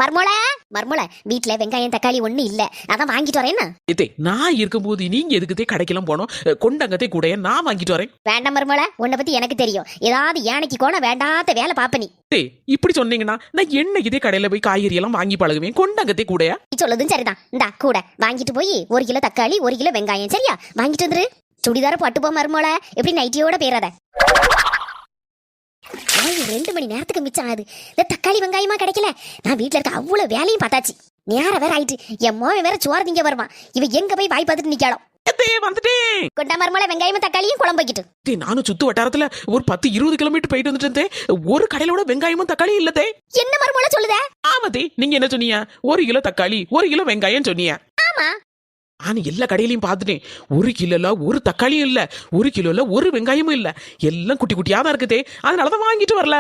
மர்மோள மர்மோள வீட்டுல வெங்காயம் தக்காளி ஒண்ணு இல்ல, அதான் வாங்கிட்டு வரேன்னா. நான் இருக்கும்போது நீங்க எதுக்குதே கடைக்கெல்லாம் போனோம்? கொண்டங்கத்தை கூட நான் வாங்கிட்டு வரேன். வேண்டாம் மர்மோள, உன்னை பத்தி எனக்கு தெரியும். ஏதாவது யானைக்கு கோண வேண்டாத வேலை பாப்ப நீ. இப்படி சொன்னீங்கன்னா நான் என்னைக்குதே கடையில போய் காய்கறி எல்லாம் வாங்கி பழகுவேன். கொண்டங்கத்தை கூடயா? நீ சொல்லுதும் சரிதான். இந்தா கூட வாங்கிட்டு போய் 1 கிலோ தக்காளி 1 கிலோ வெங்காயம் சரியா வாங்கிட்டு வந்துரு. சுடிதார பட்டு போ மர்மோள, எப்படி நைட்டியோட பேராத. 2 மணி நேரத்துக்கு மிச்சம் ஆகுது. இந்த தக்காளி வெங்காயமா கிடைக்கல. நான் வீட்டுல இருக்க அவ்வளவு வேலையும் பார்த்தாச்சு. நேரம் வேற ஆயிட்டு. என் மோவன் வேற சோறு திங்க வருவான். இவ எங்க போய் வாய் பார்த்துட்டு நிக்காளோ. வந்துட்டேன். கொண்டா மர்மோள, வெங்காயமும் தக்காளியும் குழம்பு வைக்கிட்டு. நானும் சுத்து வட்டாரத்துல ஒரு 10-20 கிலோமீட்டர் போயிட்டு வந்துட்டேன். ஒரு கடையிலோட வெங்காயமும் தக்காளியும் இல்லதே. என்ன மர்மோள சொல்லுதே? ஆமாதே, நீங்க என்ன சொன்னீங்க? 1 கிலோ தக்காளி 1 கிலோ வெங்காயம் சொன்னீங்க. ஆமா, நான் எல்லா கடையிலையும் பார்த்துட்டேன். 1 கிலோல ஒரு தக்காளியும் இல்ல, 1 கிலோல ஒரு வெங்காயமும் இல்ல. எல்லாம் குட்டி குட்டியா தான் இருக்குதே. அதனாலதான் வாங்கிட்டு வரல.